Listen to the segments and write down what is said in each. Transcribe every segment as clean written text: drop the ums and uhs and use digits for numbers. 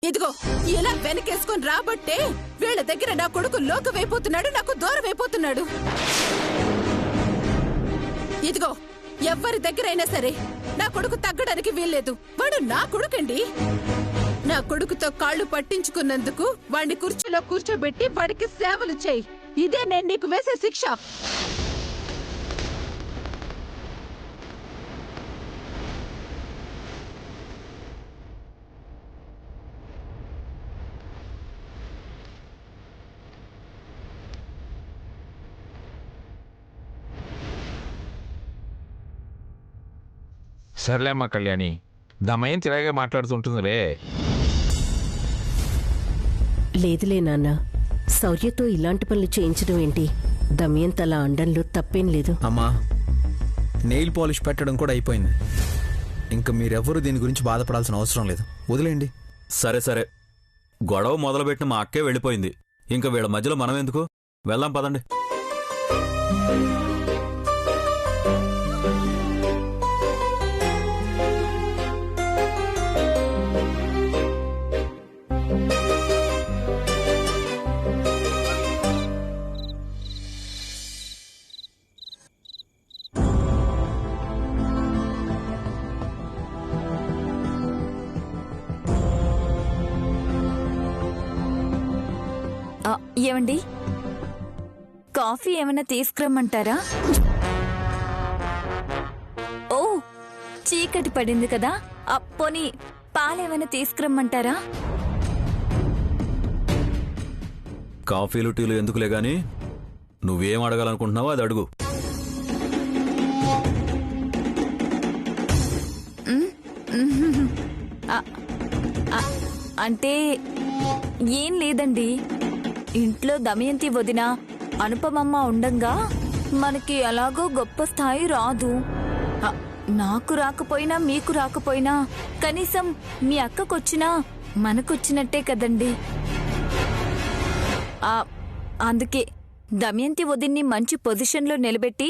ఇదిగో ఇలా వెనకేసుకొని రాబట్టే వీళ్ళ దగ్గర నా కొడుకు లోకమైపోతున్నాడు, నాకు దూరం అయిపోతున్నాడు. ఇదిగో ఎవ్వరి దగ్గరైనా సరే నా కొడుకు తగ్గడానికి వీల్లేదు. వాడు నా కొడుకండి. నా కొడుకుతో కాళ్ళు పట్టించుకున్నందుకు వాడిని కుర్చీలో కూర్చోబెట్టి వాడికి సేవలు చేయి. ఇదే నేను నీకు వేసే శిక్ష. సర్లేమ్మా కళ్యాణి, దమయంతి ఇలాగే మాట్లాడుతుంటుందిలే. లేదులే నాన్న, శౌర్యతో ఇలాంటి పనులు చేయించడం ఏంటి? దమయంతి అలా అండంలో తప్పేం లేదు. అమ్మా, నెయిల్ పాలిష్ పెట్టడం కూడా అయిపోయింది. ఇంకా మీరెవ్వరూ దీని గురించి బాధపడాల్సిన అవసరం లేదు, వదిలేయండి. సరే సరే, గొడవ మొదలుపెట్టిన మా అక్కే వెళ్ళిపోయింది. ఇంకా వీళ్ళ మధ్యలో మనం ఎందుకు? వెళ్దాం పదండి. ఏమండి, కాఫీ ఏమైనా తీసుకురమ్మంటారా? ఓ, చీకటి పడింది కదా, పోనీ పాలేమైనా తీసుకురమ్మంటారా? కాఫీలు టీలు ఎందుకులే గాని నువ్వేం అడగాలనుకుంటున్నావో అది అడుగు. అంటే ఏం లేదండి, ఇంట్లో దమయంతి వదిన అనుపమమ్మ ఉండంగా మనకి ఎలాగో గొప్ప స్థాయి రాదు. నాకు రాకపోయినా మీకు రాకపోయినా కనీసం మీ అక్కకొచ్చినా మనకొచ్చినట్టే కదండి. అందుకే దమయంతి వదిన్ని మంచి పొజిషన్లో నిలబెట్టి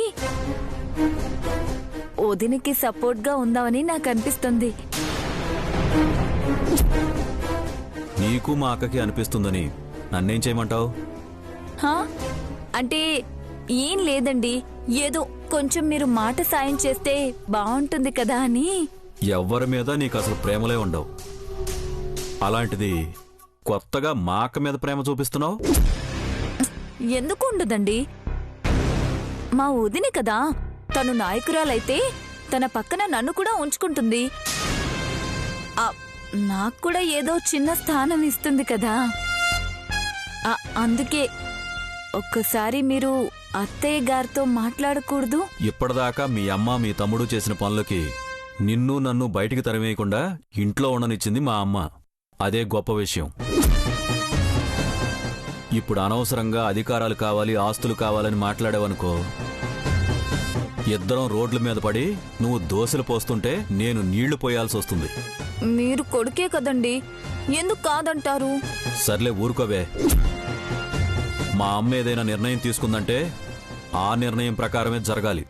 వదినికి సపోర్ట్గా ఉందామని నాకు అనిపిస్తుంది. నీకు మా అక్కకి అనిపిస్తుందని నన్నేం చేయమంటావు? అంటే ఏం లేదండి, ఏదో కొంచెం మీరు మాట సాయం చేస్తే బాగుంటుంది కదా అని. ఎవ్వరి మీద నీకు అసలు ప్రేమలే ఉండవు, అలాంటిది కొత్తగా మా అక్క మీద ప్రేమ చూపిస్తున్నావు. ఎందుకు ఉండదండి, మా వదినే కదా, తను నాయకురాలైతే తన పక్కన నన్ను కూడా ఉంచుకుంటుంది. నాకు కూడా ఏదో చిన్న స్థానం ఇస్తుంది కదా. అందుకే ఒక్కసారి మీరు అత్తయ్య గారితో మాట్లాడకూడదు? ఇప్పటిదాకా మీ అమ్మ మీ తమ్ముడు చేసిన పనులకి నిన్ను నన్ను బయటికి తరిమేయకుండా ఇంట్లో ఉండనిచ్చింది మా అమ్మ. అదే గొప్ప విషయం. ఇప్పుడు అనవసరంగా అధికారాలు కావాలి, ఆస్తులు కావాలని మాట్లాడావనుకో, ఇద్దరం రోడ్ల మీద పడి నువ్వు దోశలు పోస్తుంటే నేను నీళ్లు పోయాల్సి వస్తుంది. మీరు కొడుకే కదండి, ఎందుకు కాదంటారు? సర్లే ఊరుకోవే. మా అమ్మ ఏదైనా నిర్ణయం తీసుకుందంటే ఆ నిర్ణయం ప్రకారమే జరగాలి.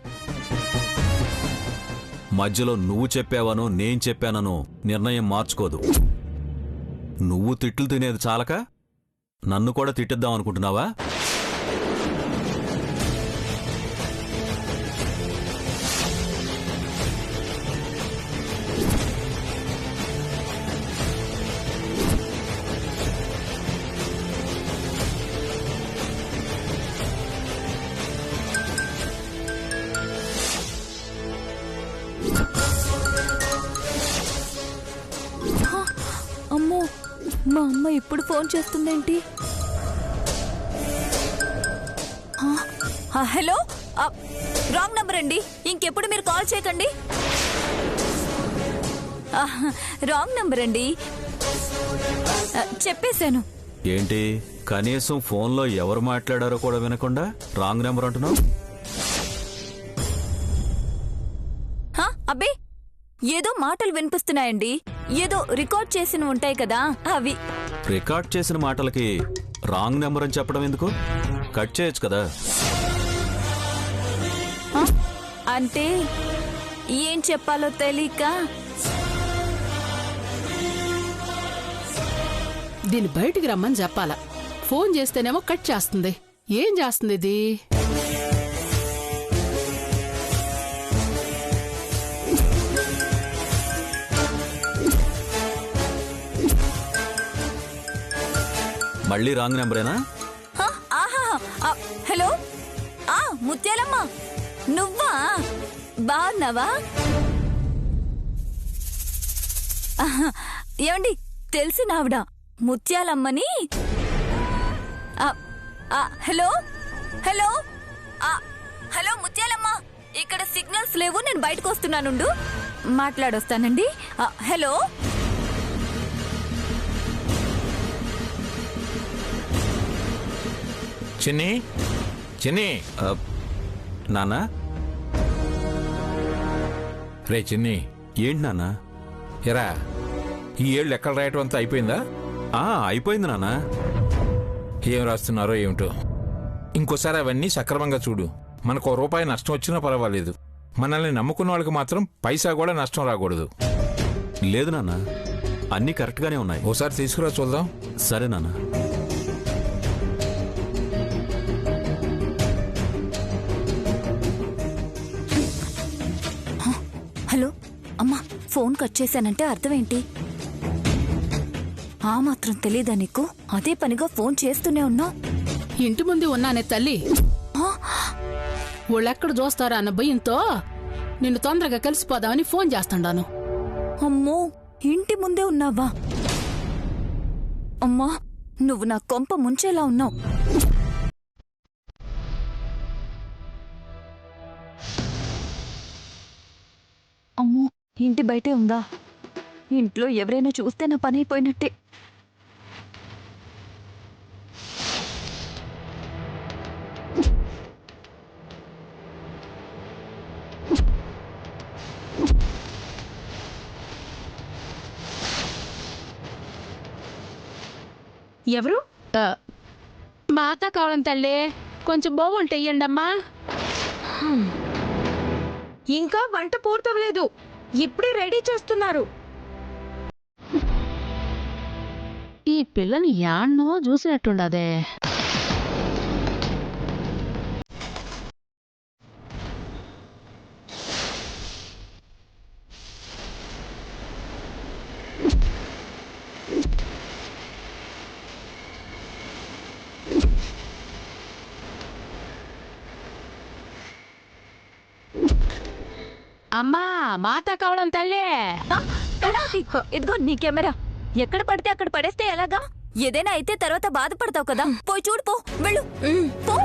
మధ్యలో నువ్వు చెప్పావనో నేను చెప్పాననో నిర్ణయం మార్చుకోదు. నువ్వు తిట్లు తినేది చాలక నన్ను కూడా తిట్టిద్దాం అనుకుంటున్నావా? అమ్మో, మా అమ్మ ఇప్పుడు ఫోన్ చేస్తుందేంటి? హలో, రాంగ్ నంబర్ అండి, ఇంకెప్పుడు మీరు కాల్ చేయకండి. రాంగ్ నంబర్ అండి, చెప్పేశాను. ఏంటి, కనీసం ఫోన్లో ఎవరు మాట్లాడారో కూడా వినకుండా రాంగ్ నెంబర్ అంటున్నావు? అబ్బే, ఏదో మాటలు వినిపిస్తున్నాయండి, ఏదో రికార్డ్ చేసిన ఉంటాయి కదా అవి. రికార్డ్ చేసిన మాటలకి రాంగ్ నెంబర్ అని చెప్పడం ఎందుకు? కట్ చేయొచ్చు కదా. అంటే ఏం చెప్పాలో తెలియక దీన్ని బయటికి రమ్మని చెప్పాలా. ఫోన్ చేస్తేనేమో కట్ చేస్తుంది. ఏం చేస్తుంది ఇది? మళ్ళీ రాంగ్ నెంబరేనా? హ, ఆహా ఆ, హలో ఆ ముత్యాలమ్మ నువ్వా? బాగున్నావా? ఆహా, ఏమండి తెలిసిన ఆవిడ ముత్యాలమ్మని. ఆ, ఆ, హలో హలో ఆ, హలో ముత్యాలమ్మ, ఇక్కడ సిగ్నల్స్ లేవు, నేను బయటకు వస్తున్నానుండు, మాట్లాడొస్తానండి. ఆ, హలో చిన్ని చిన్ని నాన్నా, రే చిన్ని, ఏంటి నాన్నా? ఎరా ఈ ఏళ్ళు ఎక్కడ రాయటం అంతా అయిపోయిందా? అయిపోయింది నాన్నా. ఏం రాస్తున్నారో ఏమిటో. ఇంకోసారి అవన్నీ సక్రమంగా చూడు. మనకు ₹1 నష్టం వచ్చినా పర్వాలేదు. మనల్ని నమ్ముకున్న వాళ్ళకి మాత్రం పైసా కూడా నష్టం రాకూడదు. లేదు నాన్నా, అన్నీ కరెక్ట్గానే ఉన్నాయి. ఓసారి తీసుకురా చూద్దాం. సరే నాన్నా. హలో అమ్మా, ఫోన్ కట్ చేశానంటే అర్థం ఏంటి? ఆ మాత్రం తెలీదా నీకు? అదే పనిగా ఫోన్ చేస్తూనే ఉన్నావు. ఇంటి ముందు ఉన్నానే తల్లి. వాళ్ళెక్కడ చూస్తారా అన్న భయంతో నిన్ను తొందరగా కలిసిపోదామని ఫోన్ చేస్తాను. అమ్మో, ఇంటి ముందే ఉన్నావా? అమ్మా, నువ్వు నా కొంప ముంచేలా ఉన్నావు. అమ్మో, ఇంటి బయటే ఉందా? ఇంట్లో ఎవరైనా చూస్తే నా పని అయిపోయినట్టే. ఎవరు? మాత కావడం తల్లి, కొంచెం బాగుంటే ఇయ్యండమ్మా. ఇంకా వంట పూర్తవలేదు, ఇప్పుడే రెడీ చేస్తున్నారు. ఈ పిల్లని యాన్నో చూసినట్టుండదే. అమ్మా, మాత కావడం తల్లి. ఇదిగో నీ కెమెరా. ఎక్కడ పడితే అక్కడ పడేస్తే ఎలాగా? ఏదైనా అయితే తర్వాత బాధపడతావు కదా. పోయి చూడు, పో, వెళ్ళు, పో.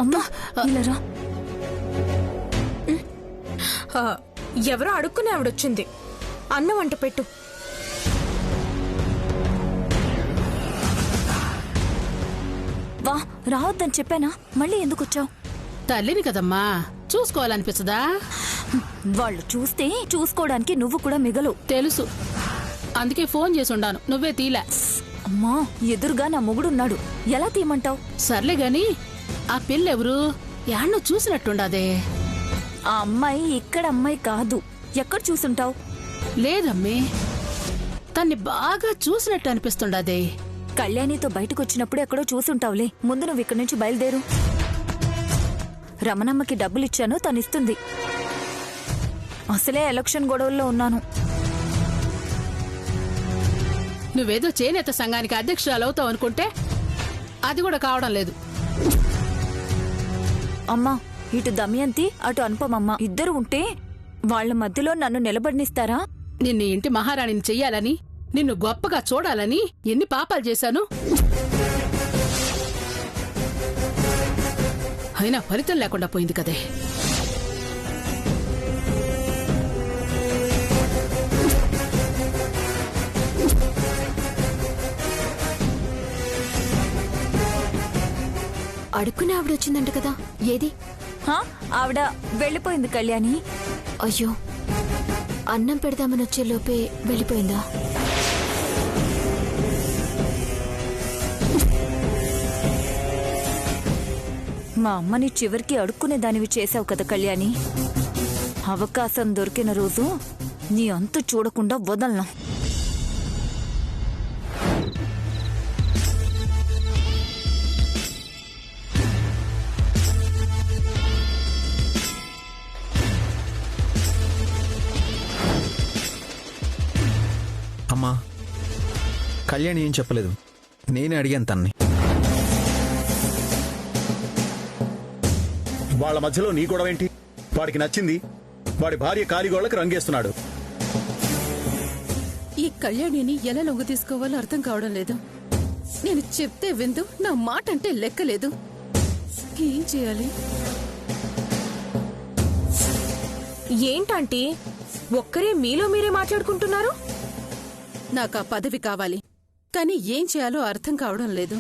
అమ్మా, ఇలా రా. ఎవరో అడుక్కునే ఆవిడొచ్చింది. అన్నం వంట పెట్టు. వా, రావద్దని చెప్పానా? మళ్ళీ ఎందుకు వచ్చావు? తల్లిని కదమ్మా, చూసుకోవాలనిపించదా? వాళ్ళు చూస్తే చూసుకోవడానికి నువ్వు కూడా మిగలు. తెలుసు, అందుకే ఫోన్ చేసి ఉండాను, నువ్వే తీలే. అమ్మా, ఎదురుగా నా మొగుడున్నాడు, ఎలా తీయమంటావు? సర్లే గాని ఆ పిల్లెవరు? యాన్నో చూసినట్టుండదే. ఆ అమ్మాయి ఇక్కడ అమ్మాయి కాదు. ఎక్కడ చూసుంటావు? లేదమ్మే, తన్ని బాగా చూసినట్టు అనిపిస్తుండదే. కళ్యాణితో బయటకొచ్చినప్పుడు ఎక్కడో చూసుంటావులే. ముందు నువ్వు ఇక్కడి నుంచి బయలుదేరు. రమణమ్మకి డబ్బులిచ్చాను, తనిస్తుంది. అసలే ఎలక్షన్ గొడవల్లో ఉన్నాను. నువ్వేదో చేనేత సంఘానికి అధ్యక్షురాలు అవుతావు అనుకుంటే అది కూడా కావడం లేదు. అమ్మా, ఇటు దమయంతి అటు అనుపమమ్మ ఇద్దరు ఉంటే వాళ్ల మధ్యలో నన్ను నిలబడినిస్తారా? నిన్ను ఇంటి మహారాణిని చెయ్యాలని, నిన్ను గొప్పగా చూడాలని ఎన్ని పాపాలు చేశాను. అయినా ఫలితం లేకుండా పోయింది కదే. అడుక్కునే ఆవిడ వచ్చిందంట కదా, ఏది? ఆవిడ వెళ్ళిపోయింది కళ్యాణి. అయ్యో, అన్నం పెడదామని వచ్చే లోపే వెళ్ళిపోయిందా? మా అమ్మని చివరికి అడుక్కునే దానివి చేశావు కదా కళ్యాణి. అవకాశం దొరికిన రోజు నీ అంతు చూడకుండా వదలను. అమ్మా, కళ్యాణి ఏం చెప్పలేదు, నేనే అడిగాను తన్ని. వాళ్ళ మధ్యలో నీ గొడవేంటి? వాడికి నచ్చింది, వాడి భార్య కాలిగోళ్లకు రంగేస్తున్నాడు. ఈ కళ్యాణిని ఎలా లొంగ తీసుకోవాలో అర్థం కావడం లేదు. నేను చెప్తే విందు, నా మాట అంటే లెక్కలేదు. ఏం చేయాలి? ఏంటంటీ ఒక్కరే మీలో మీరే మాట్లాడుకుంటున్నారు? నాకు ఆ పదవి కావాలి, కానీ ఏం చేయాలో అర్థం కావడం లేదు.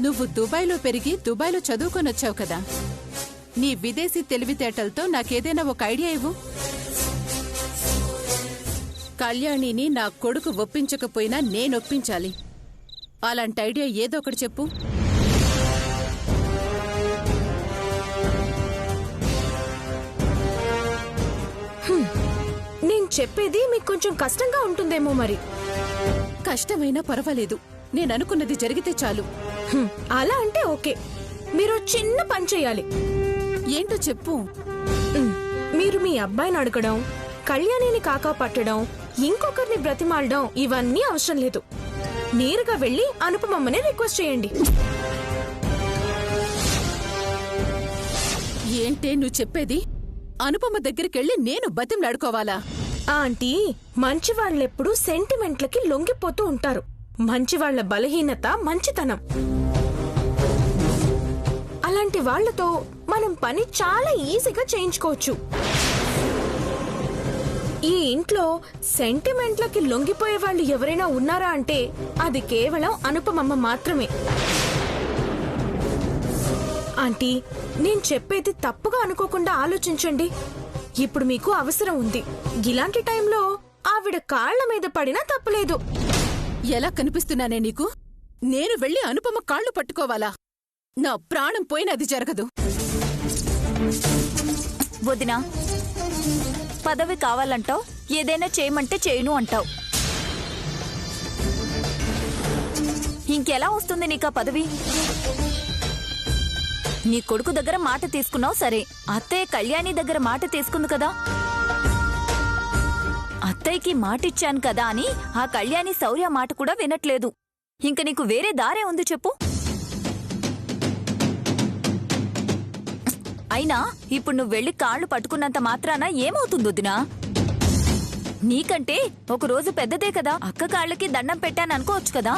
నువ్వు దుబాయ్లో పెరిగి దుబాయ్లో చదువుకొని వచ్చావు కదా, నీ విదేశీ తెలివితేటలతో నాకేదైనా ఒక ఐడియా ఇవ్వు. కళ్యాణిని నా కొడుకు ఒప్పించకపోయినా నేనొప్పించాలి. అలాంటి ఐడియా ఏదో ఒకటి చెప్పు. నేను చెప్పేది మీకు కొంచెం కష్టంగా ఉంటుందేమో మరి. కష్టమైనా పర్వాలేదు, నేననుకున్నది జరిగితే చాలు. అలా అంటే ఓకే. మీరు చిన్న పని చేయాలి. ఏంటో చెప్పు. మీరు మీ అబ్బాయిని అడగడం, కళ్యాణిని కాకా పట్టడం, ఇంకొకరిని బ్రతిమాలడం ఇవన్నీ అవసరం లేదు. నేరుగా వెళ్లి అనుపమమ్మని రిక్వెస్ట్ చేయండి. ఏంటే నువ్వు చెప్పేది? అనుపమ దగ్గరికెళ్ళి నేను బతిమలాడుకోవాలా? ఆంటీ, మంచి వాళ్ళెప్పుడు సెంటిమెంట్లకి లొంగిపోతూ ఉంటారు. మంచివాళ్ల బలహీనత మంచితనం. అలాంటి వాళ్లతో మనం పని చాలా ఈజీగా చేయించుకోవచ్చు. ఈ ఇంట్లో సెంటిమెంట్లకి లొంగిపోయే వాళ్ళు ఎవరైనా ఉన్నారా అంటే అది కేవలం అనుపమమ్మ మాత్రమే. ఆంటీ, నేను చెప్పేది తప్పుగా అనుకోకుండా ఆలోచించండి. ఇప్పుడు మీకు అవసరం ఉంది. ఇలాంటి టైంలో ఆవిడ కాళ్ల మీద పడినా తప్పులేదు. ఎలా కనిపిస్తున్నానే నీకు? నేను వెళ్లి అనుపమ కాళ్ళు పట్టుకోవాలా? నా ప్రాణం పోయినా అది జరగదు. వదినా, పదవి కావాలంటావు, ఏదైనా చేయమంటే చేయను అంటావు. ఇంకెలా వస్తుంది నీకా పదవి? నీ కొడుకు దగ్గర మాట తీసుకున్నావు సరే, అత్తయ్య కళ్యాణి దగ్గర మాట తీసుకుంది కదా. అత్తయ్యకి మాటిచ్చాను కదా అని ఆ కళ్యాణి శౌర్య మాట కూడా వినట్లేదు. ఇంక నీకు వేరే దారే ఉంది చెప్పు. అయినా ఇప్పుడు నువ్వు వెళ్లి కాళ్ళు పట్టుకున్నంత మాత్రాన ఏమవుతుంది వదినా? నీకంటే ఒక రోజు పెద్దదే కదా, అక్క కాళ్ళకి దండం పెట్టాననుకోవచ్చు కదా.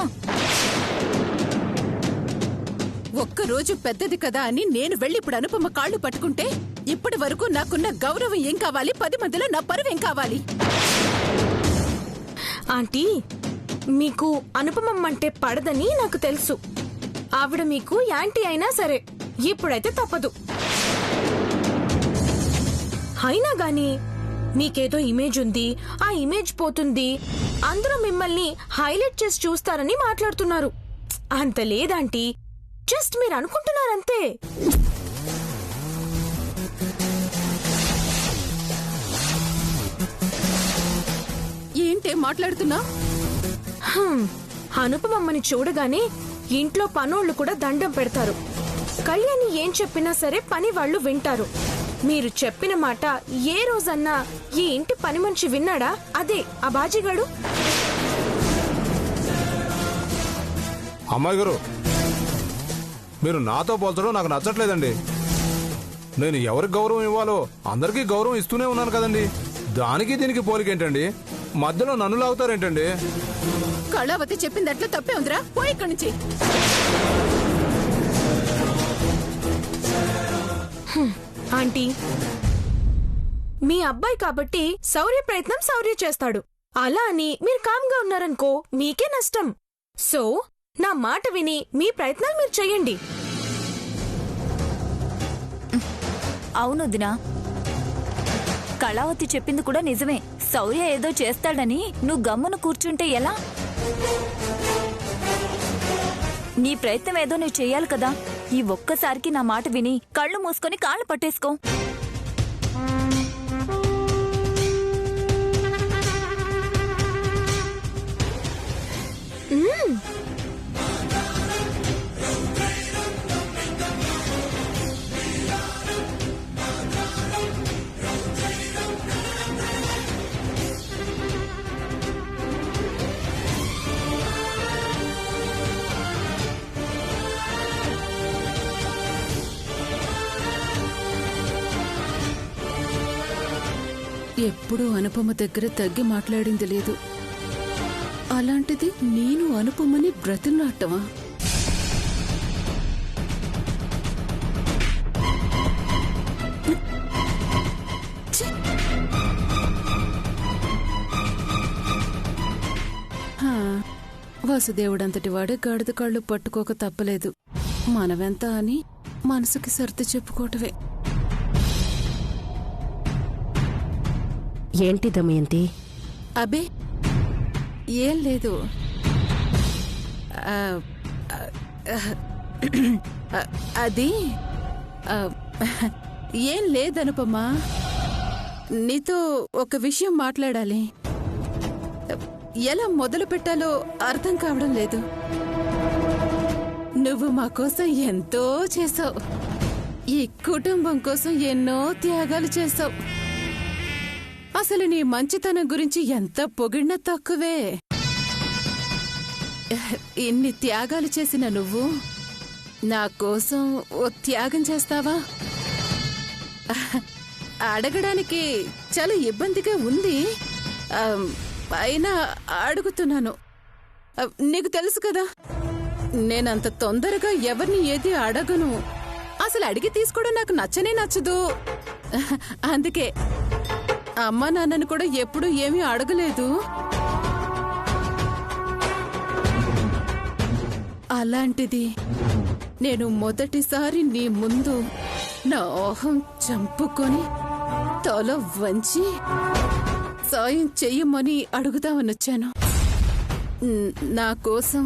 ఒక్కరోజు పెద్దది కదా అని నేను వెళ్లి ఇప్పుడు అనుపమ కాళ్ళు పట్టుకుంటే ఇప్పటి వరకు నాకున్న గౌరవం ఏం కావాలి? 10 మందిలో నా పరువేం కావాలి? ఆంటీ, మీకు అనుపమమ్మంటే పడదని నాకు తెలుసు. ఆవిడ మీకు యాంటీ అయినా సరే, ఇప్పుడైతే తప్పదు. అయినా గాని మీకేదో ఇమేజ్ ఉంది, ఆ ఇమేజ్ పోతుంది, అందరూ మిమ్మల్ని హైలైట్ చేసి చూస్తారని మాట్లాడుతున్నారు. అంత లేదాంటీ, జస్ట్ మీరు అనుకుంటున్నారంతే. ఏంటే మాట్లాడుతున్నా? అనుపమమ్మని చూడగానే ఇంట్లో పనోళ్లు కూడా దండం పెడతారు. కళ్యాణి ఏం చెప్పినా సరే పని వాళ్ళు వింటారు. మీరు చెప్పిన మాట ఏ రోజన్నా ఈ ఇంటి పని మనిషి విన్నాడా? అదే ఆ బాజీగాడు. అమ్మాయి గారు, మీరు నాతో పోల్చడం నాకు నచ్చట్లేదండి. నేను ఎవరికి గౌరవం ఇవ్వాలో అందరికీ గౌరవం ఇస్తూనే ఉన్నాను కదండి. దానికి దీనికి పోలికేంటండి? మధ్యలో నన్ను లాగుతారేంటండి? కళావతి చెప్పిందట్లా తప్పే ఉందిరా, పోయి ఇక్కడి నుంచి. ఆంటీ, మీ అబ్బాయి కాబట్టి శౌర్య ప్రయత్నం శౌర్య చేస్తాడు. అలా అని మీరు కామ్గా ఉన్నారనుకో మీకే నష్టం. సో నా మాట విని మీ ప్రయత్నాలు మీరు చెయ్యండి. అవును దినా, కళావతి చెప్పింది కూడా నిజమే. శౌర్య ఏదో చేస్తాడని నువ్వు గమ్మున కూర్చుంటే ఎలా? నీ ప్రయత్నం ఏదో నువ్వు చెయ్యాలి కదా. ఈ ఒక్కసారికి నా మాట విని కళ్ళు మూసుకొని కాళ్ళు పట్టేసుకో. ఎప్పుడూ అనుపమ దగ్గర తగ్గి మాట్లాడింది లేదు. అలాంటిది నేను అనుపమని బ్రతిలాటమా? వాసుదేవుడంతటి వాడే గాడిద కాళ్ళు పట్టుకోక తప్పలేదు. మనమెంత అని మనసుకి సర్ది చెప్పుకోవటమే. ఏంటి దమయంతి? అబే ఏం లేదు. అది ఏం లేదనుపమా. నీతో ఒక విషయం మాట్లాడాలి. ఎలా మొదలు పెట్టాలో అర్థం కావడం లేదు. నువ్వు మా కోసం ఎంతో చేసావు. ఈ కుటుంబం కోసం ఎన్నో త్యాగాలు చేసావు. అసలు నీ మంచితనం గురించి ఎంత పొగిడినా తక్కువే. ఇన్ని త్యాగాలు చేసిన నువ్వు నా కోసం ఓ త్యాగం చేస్తావా? అడగడానికి చాలా ఇబ్బందిగా ఉంది. అయినా అడుగుతున్నాను. నీకు తెలుసు కదా, నేనంత తొందరగా ఎవరిని ఏది అడగను. అసలు అడిగి తీసుకోవడం నాకు నచ్చనే నచ్చదు. అందుకే అమ్మా నాన్నను కూడా ఎప్పుడూ ఏమీ అడగలేదు. అలాంటిది నేను మొదటిసారి నీ ముందు నా ఓహం చంపుకొని తల వంచి సాయం చెయ్యమని అడుగుదామనొచ్చాను. నా కోసం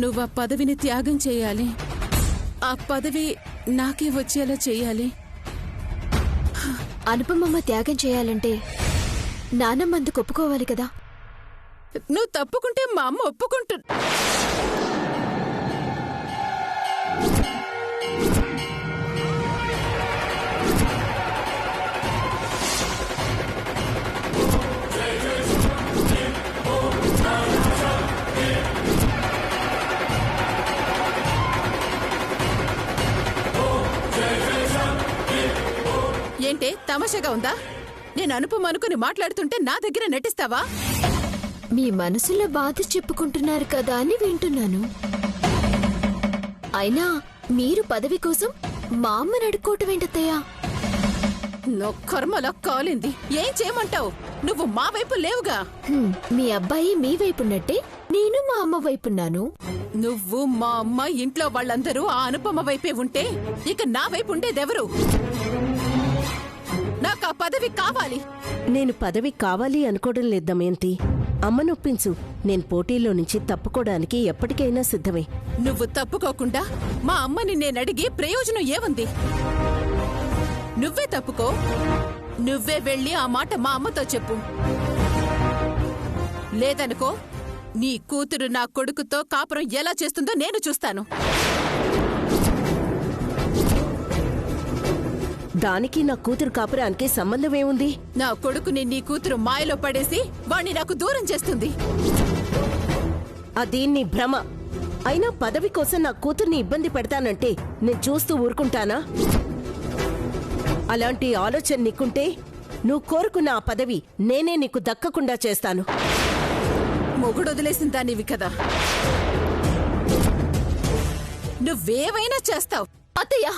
నువ్వు ఆ పదవిని త్యాగం చేయాలి. ఆ పదవి నాకే వచ్చేలా చెయ్యాలి. అనుపమమ్మ త్యాగం చేయాలంటే నానమ్మందుకు ఒప్పుకోవాలి కదా. నువ్వు తప్పుకుంటే మా అమ్మ ఒప్పుకుంటు. ఏంటే తమాషాగా ఉందా? నేను అనుపమ అనుకుని మాట్లాడుతుంటే నా దగ్గర నటిస్తావా? మీ మనసులో బాధ చెప్పుకుంటున్నారు కదా అని వింటున్నాను. అయినా మీరు పదవి కోసం మా అమ్మని అడుక్కోవటం ఏంటత్తయ్యా? నొక్కర్మలా కాలింది. ఏం చేయమంటావు? నువ్వు మా వైపు లేవుగా. మీ అబ్బాయి మీ వైపున్నట్టే నేను మా అమ్మ వైపున్నాను. నువ్వు మా అమ్మ ఇంట్లో వాళ్ళందరూ ఆ అనుపమ వైపే ఉంటే ఇక నా వైపు ఉండేదెవరు? నాకు ఆ పదవి కావాలి. నేను పదవి కావాలి అనుకోవడం లేదు దమయంతి. అమ్మనొప్పించు. నేను పోటీలో నుంచి తప్పుకోవడానికి ఎప్పటికైనా సిద్ధమే. నువ్వు తప్పుకోకుండా మా అమ్మని నేనడిగి ప్రయోజనం ఏముంది? నువ్వే తప్పుకో. నువ్వే వెళ్ళి ఆ మాట మా అమ్మతో చెప్పు. లేదనుకో, నీ కూతురు నా కొడుకుతో కాపురం ఎలా చేస్తుందో నేను చూస్తాను. దానికి నా కూతురు కాపురానికి సంబంధమేముంది? నా కొడుకుని నీ కూతురు మాయలో పడేసి వాణ్ణి నాకు దూరం చేస్తుంది. అది నీ భ్రమ. అయినా పదవి కోసం నా కూతుర్ని ఇబ్బంది పెడతానంటే నేను చూస్తూ ఊరుకుంటానా? అలాంటి ఆలోచన నీకుంటే నువ్వు కోరుకున్న ఆ పదవి నేనే నీకు దక్కకుండా చేస్తాను. మొగుడొదిలేసిన దానివి కదా, నువ్వేవైనా చేస్తావు. అత్తయ్య,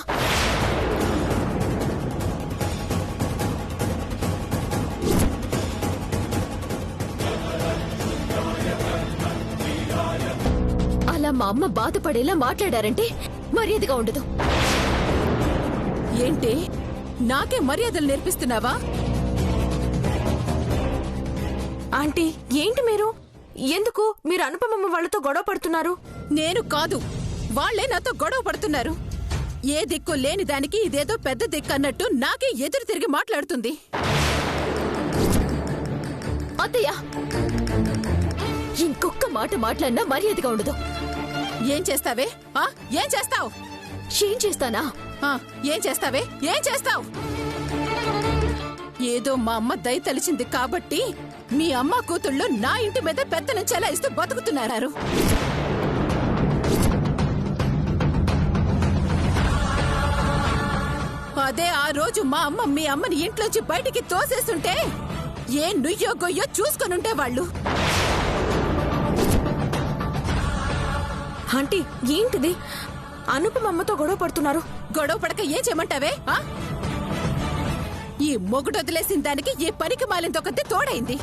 అలా మా అమ్మ బాధపడేలా మాట్లాడారంటే మర్యాదగా ఉండదు. ఏంటి, నాకే మర్యాదలు నేర్పిస్తున్నావా? ఆంటీ, ఏంటి మీరు? ఎందుకు మీరు అనుపమమ్మ వాళ్ళతో గొడవ పడుతున్నారు? నేను కాదు, వాళ్లే నాతో గొడవ పడుతున్నారు. ఏ దిక్కు లేని దానికి ఇదేదో పెద్ద దిక్కు అన్నట్టు నాకే ఎదురు తిరిగి మాట్లాడుతుంది. అత్తయ్య, ఇంకొక్క మాట మాట్లాడినా మర్యాదగా ఉండదు. ఏం చేస్తావే? ఏం చేస్తావు? ఏం చేస్తానా? ఏం చేస్తావే? ఏం చేస్తావు? ఏదో మా అమ్మ దయ తలిచింది కాబట్టి మీ అమ్మ కూతుళ్ళు నా ఇంటి మీద పెత్తనం చెలాయిస్తూ బతుకుతున్నారు. అదే ఆ రోజు మా అమ్మ మీ అమ్మని ఇంట్లోంచి బయటికి తోసేస్తుంటే ఏ నుయ్యో గొయ్యో చూసుకొనుంటే వాళ్ళు. ఆంటీ ఏంటిది? అనుపమమ్మతో గొడవ పడుతున్నారు. గొడవ పడక ఏం చేయమంటావే? ఈ మొగుడు వదిలేసిన దానికి ఈ పనికి మాలిన తొక్కతే తోడైంది.